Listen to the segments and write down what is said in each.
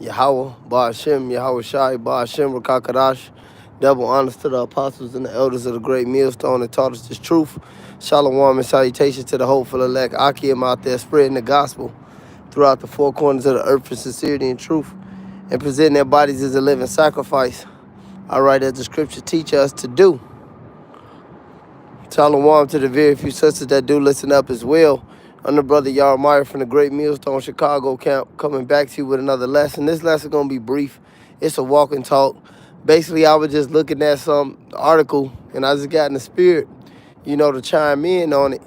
Yahweh, Ba'ashem, Yahweh Shai, Ba'ashem, Rakakadash. Double honors to the apostles and the elders of the great millstone that taught us this truth. Shalom and salutations to the hopeful elect. Akim out there spreading the gospel throughout the four corners of the earth in sincerity and truth, and presenting their bodies as a living sacrifice. All right, as the scripture teach us to do. Shalom to the very few sisters that do listen up as well. I'm the brother Yarmire from the Great Millstone Chicago camp, coming back to you with another lesson. This lesson going to be brief. It's a walk and talk. Basically, I was just looking at some article, and I just got in the spirit, to chime in on it.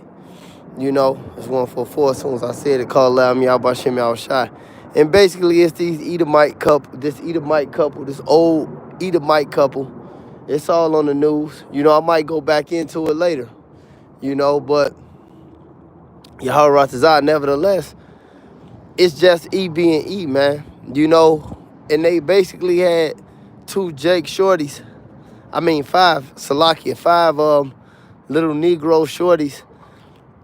It's 144 as soon as I said it, called Lam Yahbashim Yahushai. And basically, it's this Edomite couple, this old Edomite couple. It's all on the news. I might go back into it later, but Yahweh Ratazah, nevertheless, it's just E being E, man. And they basically had five little Negro shorties,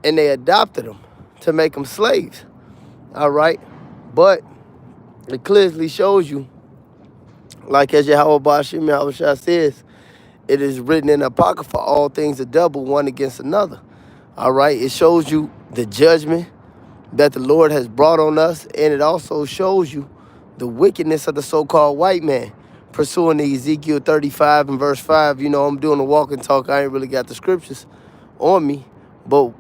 and they adopted them to make them slaves, all right? But it clearly shows you, like as Yahweh Bashim Yahushua says, it is written in the Apocrypha, all things are double, one against another. All right, it shows you the judgment that the Lord has brought on us, and it also shows you the wickedness of the so-called white man, pursuing the Ezekiel 35 and verse 5. I'm doing a walk and talk. I ain't really got the scriptures on me, but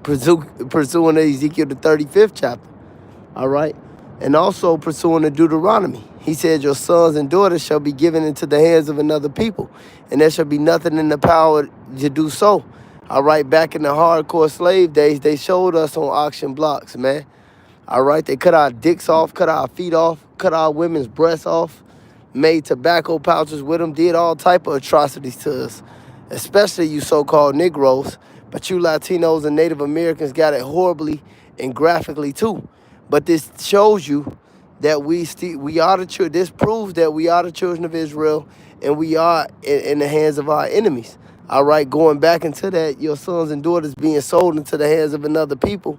pursuing the Ezekiel the 35th chapter. All right, and also pursuing the Deuteronomy. He said, your sons and daughters shall be given into the hands of another people, and there shall be nothing in the power to do so. All right, back in the hardcore slave days, they showed us on auction blocks, man. All right, they cut our dicks off, cut our feet off, cut our women's breasts off, made tobacco pouches with them, did all type of atrocities to us, especially you so-called Negroes. But you Latinos and Native Americans got it horribly and graphically too. But this shows you that we are the children. This proves that we are the children of Israel, and we are in the hands of our enemies. All right, going back into that, your sons and daughters being sold into the hands of another people.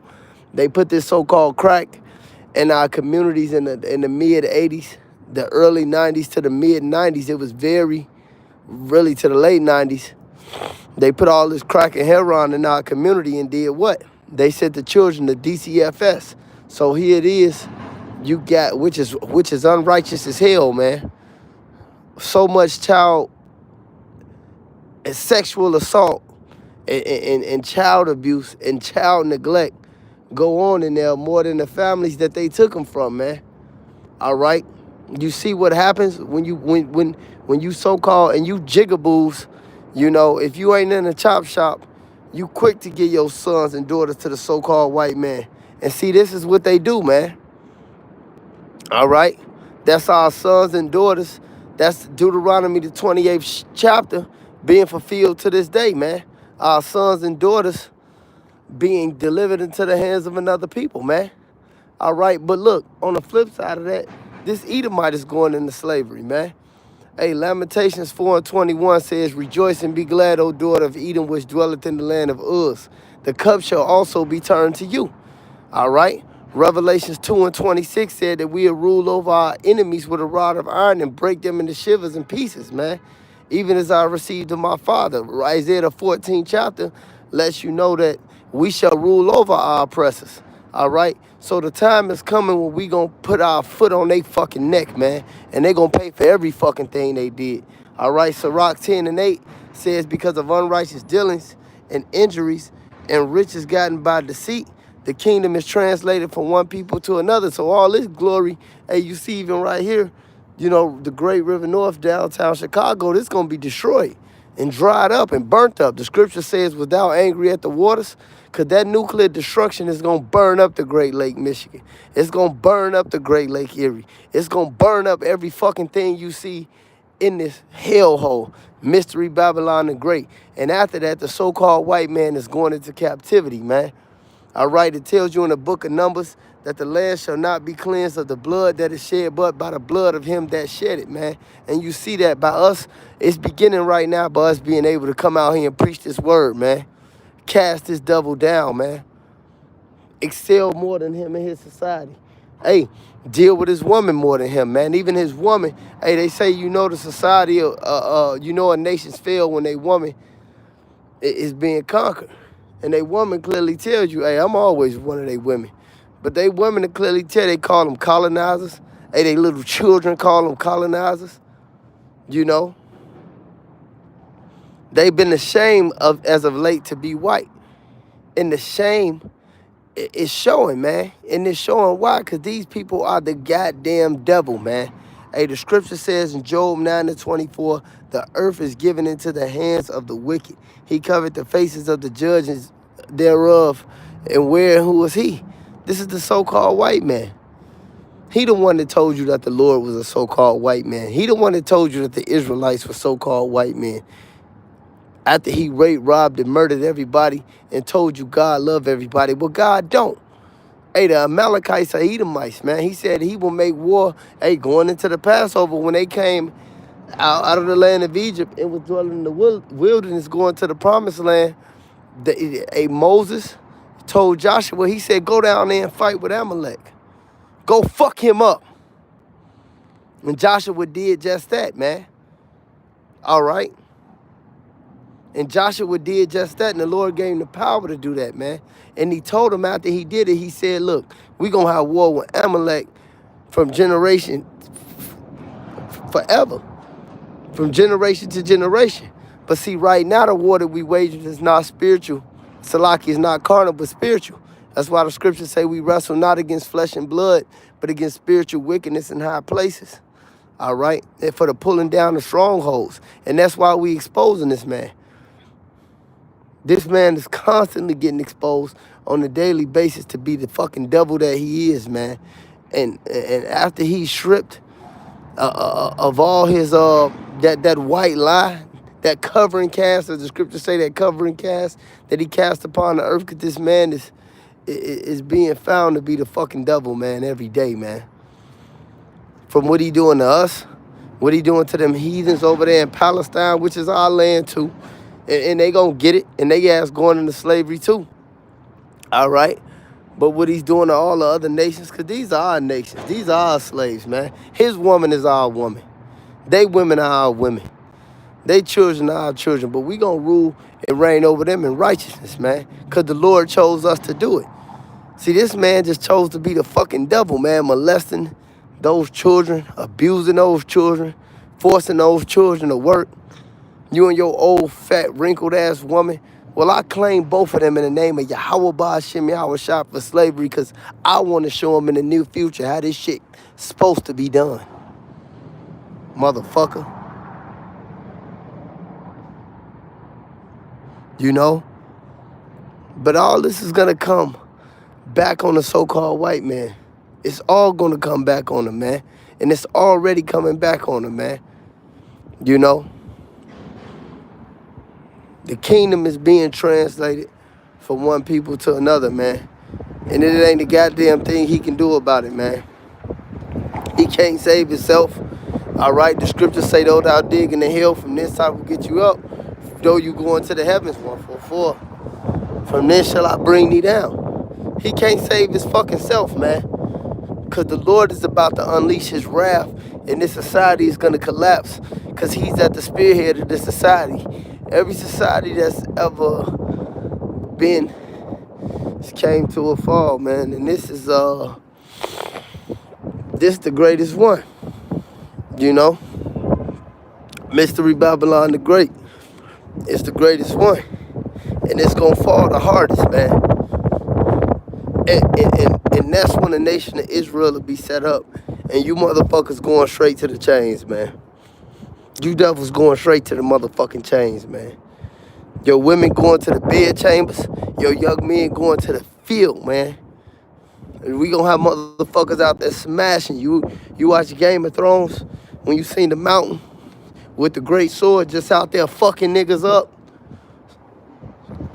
They put this so-called crack in our communities in the mid 80s, the early 90s to the mid 90s. It was really to the late 90s. They put all this crack and heroin in our community and did what? They sent the children to DCFS. So here it is, you got, which is unrighteous as hell, man. So much child and sexual assault and child abuse and child neglect go on in there more than the families that they took them from, man. All right, you see what happens when you so-called and you jigaboos, if you ain't in a chop shop, you quick to give your sons and daughters to the so-called white man. And see, this is what they do, man. All right, that's our sons and daughters. That's Deuteronomy the 28th chapter being fulfilled to this day, man. Our sons and daughters being delivered into the hands of another people, man. All right, but look, on the flip side of that, this Edomite is going into slavery, man. Hey, Lamentations 4:21 says, rejoice and be glad, O daughter of Edom, which dwelleth in the land of Uz. The cup shall also be turned to you. All right. Revelations 2:26 said that we'll rule over our enemies with a rod of iron and break them into shivers and pieces, man. Even as I received of my Father. Isaiah the 14th chapter lets you know that we shall rule over our oppressors. All right. So the time is coming when we gonna put our foot on their fucking neck, man, and they gonna pay for every fucking thing they did. All right. Sirach 10:8 says, because of unrighteous dealings and injuries and riches gotten by deceit, the kingdom is translated from one people to another. So all this glory, hey, you see even right here, the Great River North, downtown Chicago, this going to be destroyed and dried up and burnt up. The scripture says, was thou angry at the waters? Because that nuclear destruction is going to burn up the Great Lake, Michigan. It's going to burn up the Great Lake Erie. It's going to burn up every fucking thing you see in this hellhole, Mystery Babylon the Great. And after that, the so-called white man is going into captivity, man. All right, it tells you in the book of Numbers that the land shall not be cleansed of the blood that is shed, but by the blood of him that shed it, man. And you see that by us, it's beginning right now by us being able to come out here and preach this word, man. Cast this devil down, man. Excel more than him in his society. Hey, deal with his woman more than him, man. Even his woman, hey, they say, the society, a nation's fail when they woman is being conquered. And they woman clearly tells you, hey, I'm always one of they women. But they women that clearly tell, they call them colonizers. Hey, they little children call them colonizers. They've been ashamed of, as of late, to be white. And the shame is showing, man. And it's showing why, because these people are the goddamn devil, man. Hey, the scripture says in Job 9:24, the earth is given into the hands of the wicked. He covered the faces of the judges thereof. And where and who is he? This is the so-called white man. He the one that told you that the Lord was a so-called white man. He the one that told you that the Israelites were so-called white men. After he raped, robbed, and murdered everybody and told you God love everybody. But God don't. Hey, the Amalekites are Edomites, man. He said he will make war, hey, going into the Passover when they came out of the land of Egypt and was dwelling in the wilderness going to the promised land. Moses told Joshua, he said, go down there and fight with Amalek. Go fuck him up. And Joshua did just that, man. All right. And Joshua did just that, and the Lord gave him the power to do that, man. And he told him after he did it, he said, look, we're going to have war with Amalek from generation forever, from generation to generation. But see, right now, the war that we wage is not spiritual. Salaki is not carnal, but spiritual. That's why the scriptures say we wrestle not against flesh and blood, but against spiritual wickedness in high places. All right? And for the pulling down the strongholds. And that's why we exposing this man. This man is constantly getting exposed on a daily basis to be the fucking devil that he is, man. And after he's stripped of all his that white lie, that covering cast, as the scriptures say, that covering cast that he cast upon the earth, because this man is being found to be the fucking devil, man, every day, man. From what he doing to us, what he doing to them heathens over there in Palestine, which is our land too. And they gonna get it, and they ass going into slavery too. All right? But what he's doing to all the other nations, because these are our nations. These are our slaves, man. His woman is our woman. They women are our women. They children are our children. But we gonna rule and reign over them in righteousness, man. Because the Lord chose us to do it. See, this man just chose to be the fucking devil, man. Molesting those children, abusing those children, forcing those children to work. You and your old, fat, wrinkled-ass woman. Well, I claim both of them in the name of Yahweh Ba'ashem Yahweh Shah for slavery, because I want to show them in the near future how this shit supposed to be done. Motherfucker. But all this is going to come back on the so-called white man. It's all going to come back on him, man. And it's already coming back on him, man. The kingdom is being translated from one people to another, man. And it ain't a goddamn thing he can do about it, man. He can't save himself. All right, the scriptures say, though thou dig in the hell, from this time will get you up. Though you go into the heavens, 144. From this shall I bring thee down. He can't save his fucking self, man. Because the Lord is about to unleash his wrath. And this society is going to collapse. Because he's at the spearhead of this society. Every society that's ever been came to a fall, man. And this is the greatest one. Mystery Babylon the Great. It's the greatest one. And it's gonna fall the hardest, man. And that's when the nation of Israel will be set up. And you motherfuckers going straight to the chains, man. You devils going straight to the motherfucking chains, man. Your women going to the bed chambers. Your young men going to the field, man. And we gonna have motherfuckers out there smashing. You watch Game of Thrones when you seen the mountain with the great sword just out there fucking niggas up,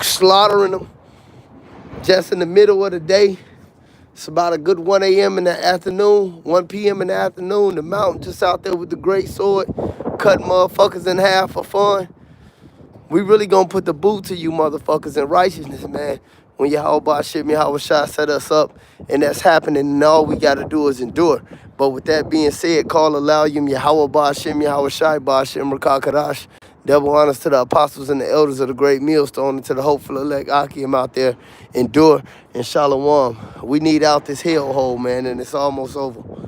slaughtering them just in the middle of the day. It's about a good 1 a.m. in the afternoon, 1 p.m. in the afternoon. The mountain just out there with the great sword, cutting motherfuckers in half for fun. We really gonna put the boot to you motherfuckers in righteousness, man. when Yahweh Hashem Yahweh Shai set us up, and that's happening, and all we got to do is endure. But with that being said, call allow Yim Yahweh Hashem Yahweh Shai Hashem Rakakadash. Double honors to the apostles and the elders of the great millstone, and to the hopeful elect Akim out there. Endure and Shalom. We need out this hellhole, man, and it's almost over.